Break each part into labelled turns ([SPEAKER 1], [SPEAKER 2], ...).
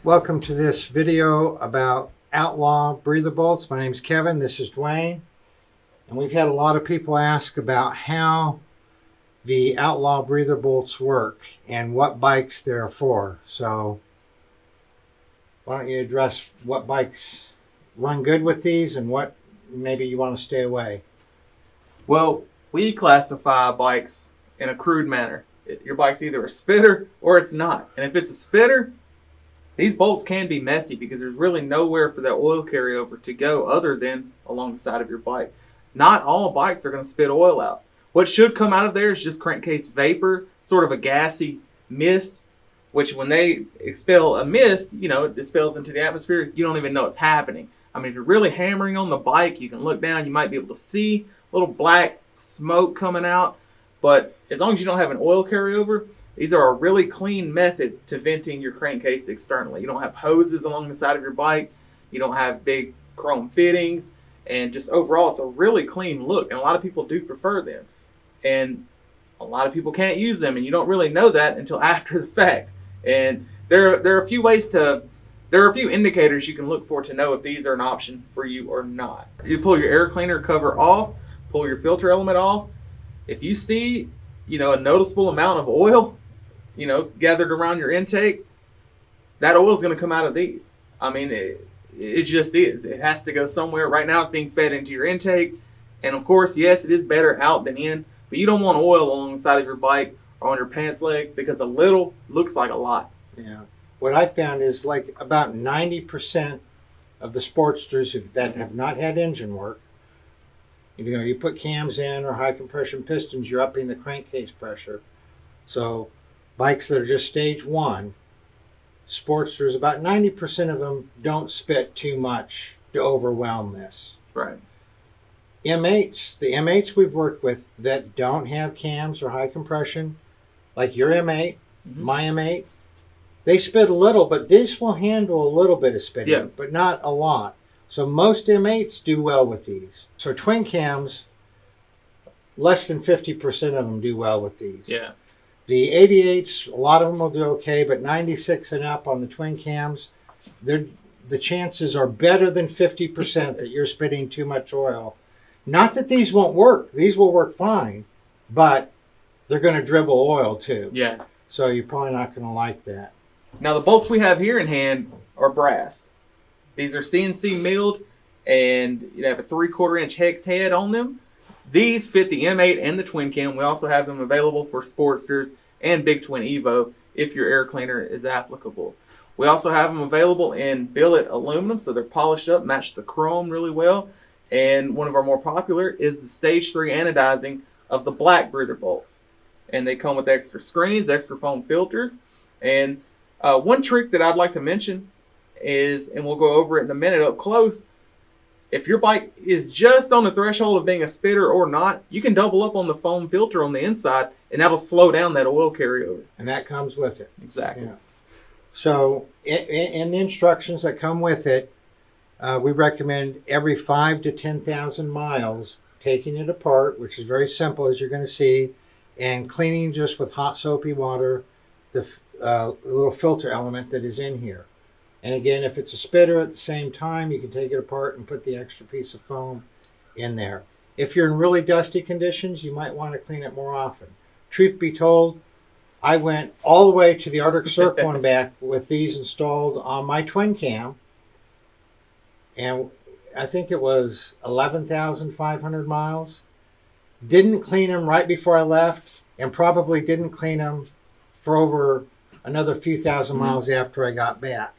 [SPEAKER 1] Welcome to this video about Outlaw breather bolts. My name is Kevin, this is Dwayne, and we've had a lot of people ask about how the Outlaw breather bolts work and what bikes they're for. So why don't you address what bikes run good with these and what maybe you want to stay away?
[SPEAKER 2] Well, we classify bikes in a crude manner. Your bike's either a spitter or it's not. And if it's a spitter, these bolts can be messy because there's really nowhere for that oil carryover to go other than along the side of your bike. Not all bikes are going to spit oil out. What should come out of there is just crankcase vapor, sort of a gassy mist, which when they expel a mist, it expels into the atmosphere. You don't even know it's happening. I mean, if you're really hammering on the bike, you can look down, you might be able to see a little black smoke coming out. But as long as you don't have an oil carryover, these are a really clean method to venting your crankcase externally. You don't have hoses along the side of your bike. You don't have big chrome fittings. And just overall, it's a really clean look. And a lot of people do prefer them. And a lot of people can't use them. And you don't really know that until after the fact. And there are a few indicators you can look for to know if these are an option for you or not. You pull your air cleaner cover off, pull your filter element off. If you see, a noticeable amount of oil, gathered around your intake, that oil is going to come out of these. I mean, it just is. It has to go somewhere. Right now it's being fed into your intake. And of course, yes, it is better out than in, but you don't want oil along the side of your bike or on your pants leg because a little looks like a lot.
[SPEAKER 1] Yeah. What I found is like about 90% of the Sportsters that have not had engine work, you put cams in or high compression pistons, you're upping the crankcase pressure. So bikes that are just stage one, Sportsters, about 90% of them don't spit too much to overwhelm this.
[SPEAKER 2] Right.
[SPEAKER 1] The M8s we've worked with that don't have cams or high compression, like your M8, my M8, they spit a little, but this will handle a little bit of spitting, but not a lot. So most M8s do well with these. So twin cams, less than 50% of them do well with these.
[SPEAKER 2] Yeah.
[SPEAKER 1] The 88s, a lot of them will do okay, but 96 and up on the twin cams, the chances are better than 50% that you're spitting too much oil. Not that these won't work. These will work fine, but they're going to dribble oil too.
[SPEAKER 2] Yeah.
[SPEAKER 1] So you're probably not going to like that.
[SPEAKER 2] Now the bolts we have here in hand are brass. These are CNC milled, and you have a 3/4 inch hex head on them. These fit the M8 and the twin cam. We also have them available for Sportsters and Big Twin Evo if your air cleaner is applicable. We also have them available in billet aluminum, so they're polished up, match the chrome really well. And one of our more popular is the stage 3 anodizing of the black breather bolts. And they come with extra screens, extra foam filters. And one trick that I'd like to mention is, and we'll go over it in a minute up close, if your bike is just on the threshold of being a spitter or not, you can double up on the foam filter on the inside, and that'll slow down that oil carryover.
[SPEAKER 1] And that comes with it.
[SPEAKER 2] Exactly.
[SPEAKER 1] Yeah. So in the instructions that come with it, we recommend every 5,000 to 10,000 miles taking it apart, which is very simple, as you're going to see, and cleaning just with hot soapy water the little filter element that is in here. And again, if it's a spitter at the same time, you can take it apart and put the extra piece of foam in there. If you're in really dusty conditions, you might want to clean it more often. Truth be told, I went all the way to the Arctic Circle and back with these installed on my twin cam. And I think it was 11,500 miles. Didn't clean them right before I left, and probably didn't clean them for over another few thousand miles after I got back.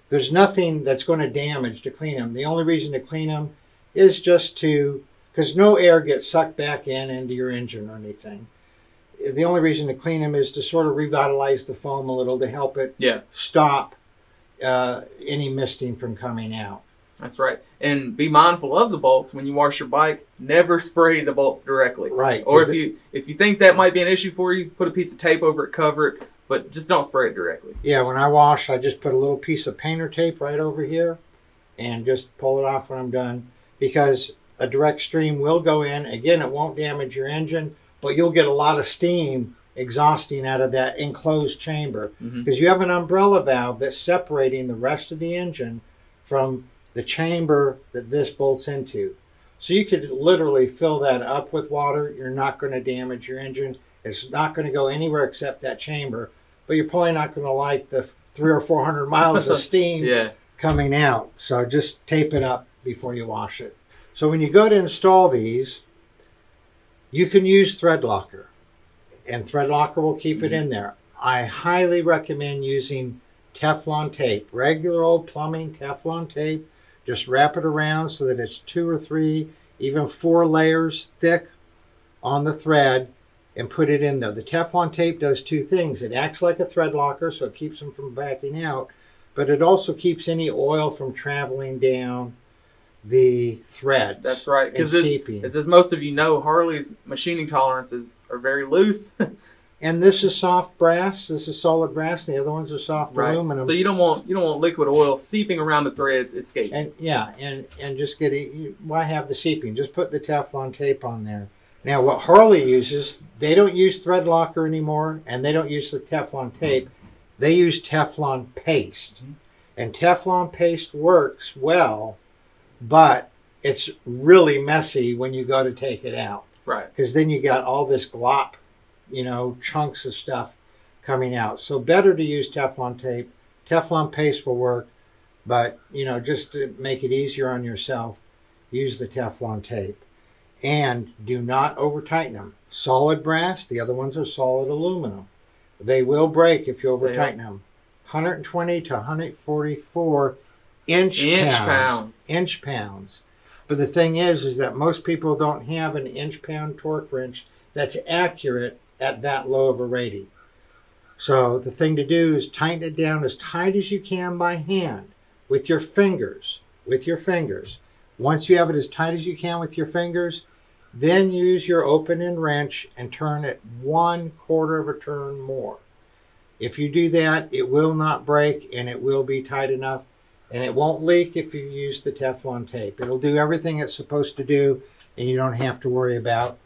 [SPEAKER 1] There's nothing that's going to damage to clean them. The only reason to clean them is just because no air gets sucked back into your engine or anything. The only reason to clean them is to sort of revitalize the foam a little to help it stop any misting from coming out.
[SPEAKER 2] That's right. And be mindful of the bolts when you wash your bike. Never spray the bolts directly.
[SPEAKER 1] Right.
[SPEAKER 2] Or if you think that might be an issue for you, put a piece of tape over it, cover it, but just don't spray it directly.
[SPEAKER 1] Yeah, when I wash, I just put a little piece of painter tape right over here and just pull it off when I'm done, because a direct stream will go in. Again, it won't damage your engine, but you'll get a lot of steam exhausting out of that enclosed chamber,
[SPEAKER 2] Mhm.
[SPEAKER 1] because you have an umbrella valve that's separating the rest of the engine from the chamber that this bolts into. So you could literally fill that up with water. You're not going to damage your engine. It's not going to go anywhere except that chamber, but you're probably not going to like the 300 or 400 miles of steam
[SPEAKER 2] Yeah.
[SPEAKER 1] coming out. So just tape it up before you wash it. So when you go to install these, you can use thread locker, and thread locker will keep it in there. I highly recommend using Teflon tape, regular old plumbing Teflon tape. Just wrap it around so that it's 2 or 3, even 4 layers thick on the thread, and put it in there. The Teflon tape does 2 things. It acts like a thread locker, so it keeps them from backing out, but it also keeps any oil from traveling down the threads.
[SPEAKER 2] That's right. Because
[SPEAKER 1] seeping.
[SPEAKER 2] as most of you know, Harley's machining tolerances are very loose.
[SPEAKER 1] And this is soft brass. This is solid brass. The other ones are soft aluminum.
[SPEAKER 2] So you don't want liquid oil seeping around the threads, escaping.
[SPEAKER 1] And yeah, and just why have the seeping? Just put the Teflon tape on there. Now, what Harley uses, they don't use thread locker anymore, and they don't use the Teflon tape. They use Teflon paste, and Teflon paste works well, but it's really messy when you go to take it out.
[SPEAKER 2] Right.
[SPEAKER 1] Because then you got all this glop, chunks of stuff coming out. So better to use Teflon tape. Teflon paste will work, but just to make it easier on yourself, use the Teflon tape. And do not over tighten them. Solid brass, the other ones are solid aluminum. They will break if you over tighten them. 120 to 144 inch pounds. But the thing is that most people don't have an inch pound torque wrench that's accurate at that low of a rating. So the thing to do is tighten it down as tight as you can by hand with your fingers. Once you have it as tight as you can with your fingers, then use your open end wrench and turn it 1/4 of a turn more. If you do that, it will not break, and it will be tight enough, and it won't leak if you use the Teflon tape. It'll do everything it's supposed to do, and you don't have to worry about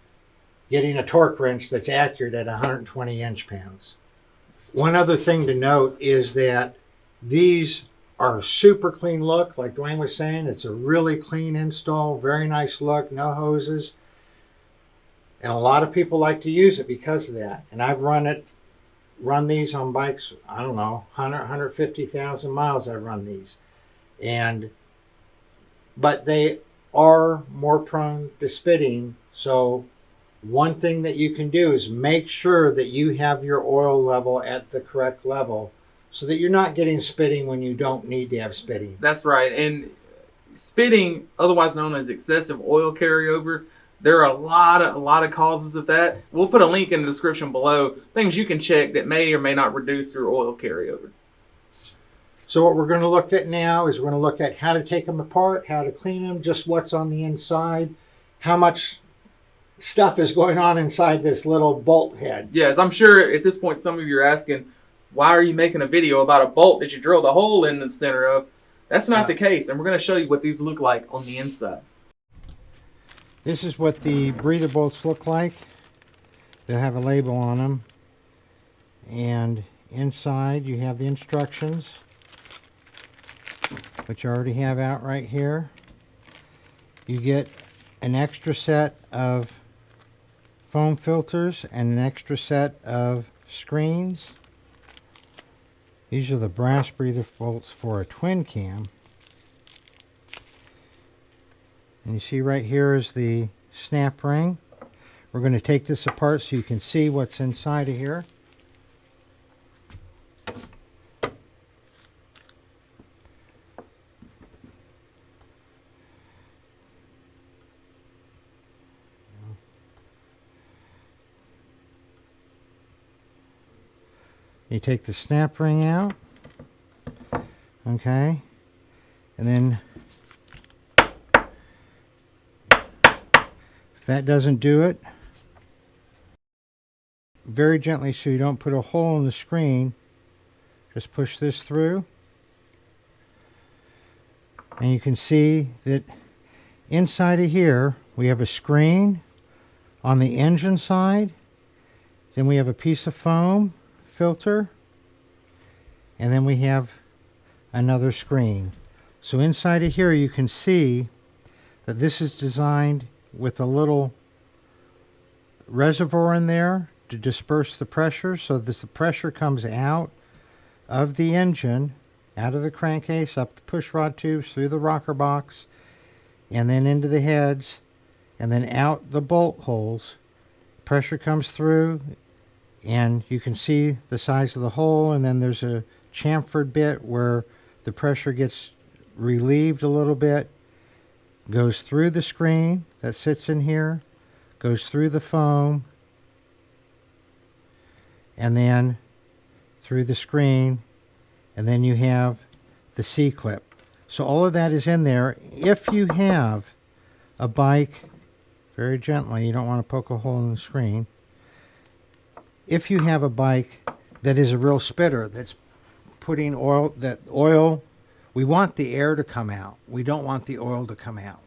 [SPEAKER 1] getting a torque wrench that's accurate at 120 inch pounds. One other thing to note is that these are super clean look. Like Dwayne was saying, it's a really clean install, very nice look, no hoses. And a lot of people like to use it because of that. And I've run these on bikes, I don't know, 150,000 miles I've run these. But they are more prone to spitting. So one thing that you can do is make sure that you have your oil level at the correct level so that you're not getting spitting when you don't need to have spitting.
[SPEAKER 2] That's right. And spitting, otherwise known as excessive oil carryover, there are a lot of causes of that. We'll put a link in the description below, things you can check that may or may not reduce your oil carryover.
[SPEAKER 1] So what we're going to look at now is we're going to look at how to take them apart, how to clean them, just what's on the inside, how much stuff is going on inside this little bolt head.
[SPEAKER 2] Yes, I'm sure at this point some of you are asking, why are you making a video about a bolt that you drilled a hole in the center of? That's not the case, and we're going to show you what these look like on the inside.
[SPEAKER 1] This is what the breather bolts look like. They'll have a label on them. And inside you have the instructions, which you already have out right here. You get an extra set of foam filters and an extra set of screens. These are the brass breather bolts for a twin cam. And you see right here is the snap ring. We're going to take this apart so you can see what's inside of here. You take the snap ring out, okay, and then if that doesn't do it, very gently so you don't put a hole in the screen, just push this through, and you can see that inside of here we have a screen on the engine side. Then we have a piece of foam filter. And then we have another screen. So inside of here you can see that this is designed with a little reservoir in there to disperse the pressure, so that the pressure comes out of the engine, out of the crankcase, up the push rod tubes, through the rocker box, and then into the heads, and then out the bolt holes. Pressure comes through, and you can see the size of the hole, and then there's a chamfered bit where the pressure gets relieved a little bit, goes through the screen that sits in here, goes through the foam, and then through the screen, and then you have the C-clip. So all of that is in there. If you have a bike, very gently, you don't want to poke a hole in the screen. If you have a bike that is a real spitter, that's putting oil, we want the air to come out. We don't want the oil to come out.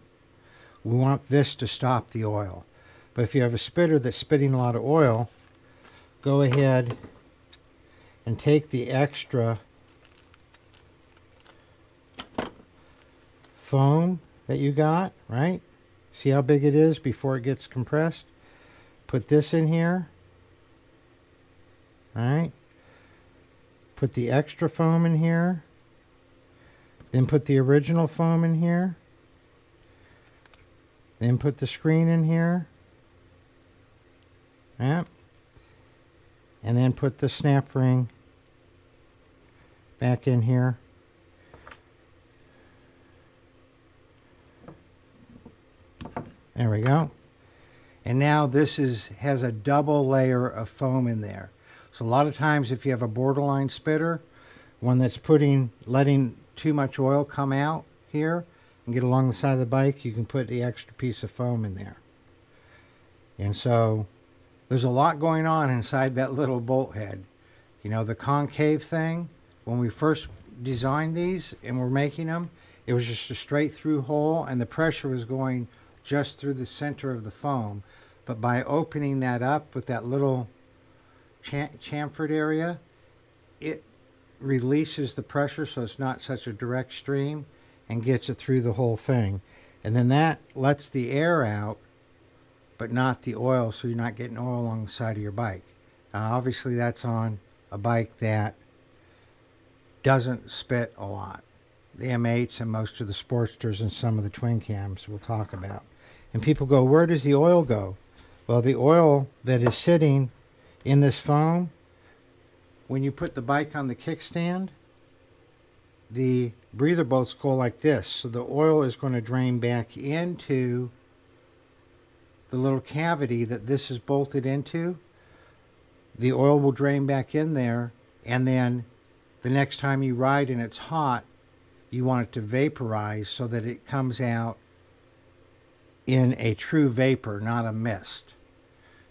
[SPEAKER 1] We want this to stop the oil. But if you have a spitter that's spitting a lot of oil, go ahead and take the extra foam that you got, right? See how big it is before it gets compressed? Put this in here, right? Put the extra foam in here. Then put the original foam in here. Then put the screen in here. Yep. And then put the snap ring back in here. There we go. And now this has a double layer of foam in there. So a lot of times if you have a borderline spitter, one that's letting too much oil come out here and get along the side of the bike, you can put the extra piece of foam in there. And so there's a lot going on inside that little bolt head. You know, the concave thing, when we first designed these and we're making them, it was just a straight through hole and the pressure was going just through the center of the foam. But by opening that up with that little chamfered area, it releases the pressure so it's not such a direct stream and gets it through the whole thing. And then that lets the air out but not the oil, so you're not getting oil along the side of your bike. Now obviously that's on a bike that doesn't spit a lot. The M8s and most of the Sportsters and some of the twin cams we'll talk about. And people go, where does the oil go? Well, the oil that is sitting in this foam, when you put the bike on the kickstand, the breather bolts go like this. So the oil is going to drain back into the little cavity that this is bolted into. The oil will drain back in there, and then the next time you ride and it's hot, you want it to vaporize so that it comes out in a true vapor, not a mist.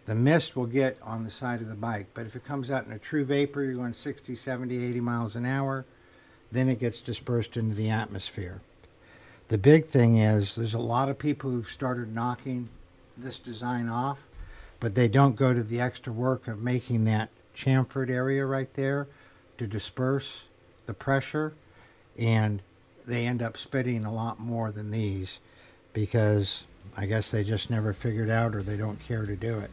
[SPEAKER 1] The mist will get on the side of the bike, but if it comes out in a true vapor, you're going 60, 70, 80 miles an hour, then it gets dispersed into the atmosphere. The big thing is there's a lot of people who've started knocking this design off, but they don't go to the extra work of making that chamfered area right there to disperse the pressure, and they end up spitting a lot more than these because I guess they just never figured out or they don't care to do it.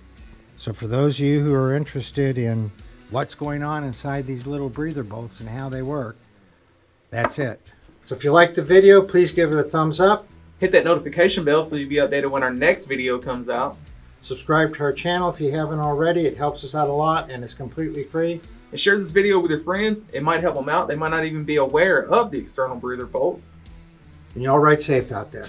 [SPEAKER 1] So for those of you who are interested in what's going on inside these little breather bolts and how they work, that's it. So if you like the video, please give it a thumbs up.
[SPEAKER 2] Hit that notification bell so you'll be updated when our next video comes out.
[SPEAKER 1] Subscribe to our channel if you haven't already. It helps us out a lot and it's completely free.
[SPEAKER 2] And share this video with your friends. It might help them out. They might not even be aware of the external breather bolts.
[SPEAKER 1] And you all ride safe out there.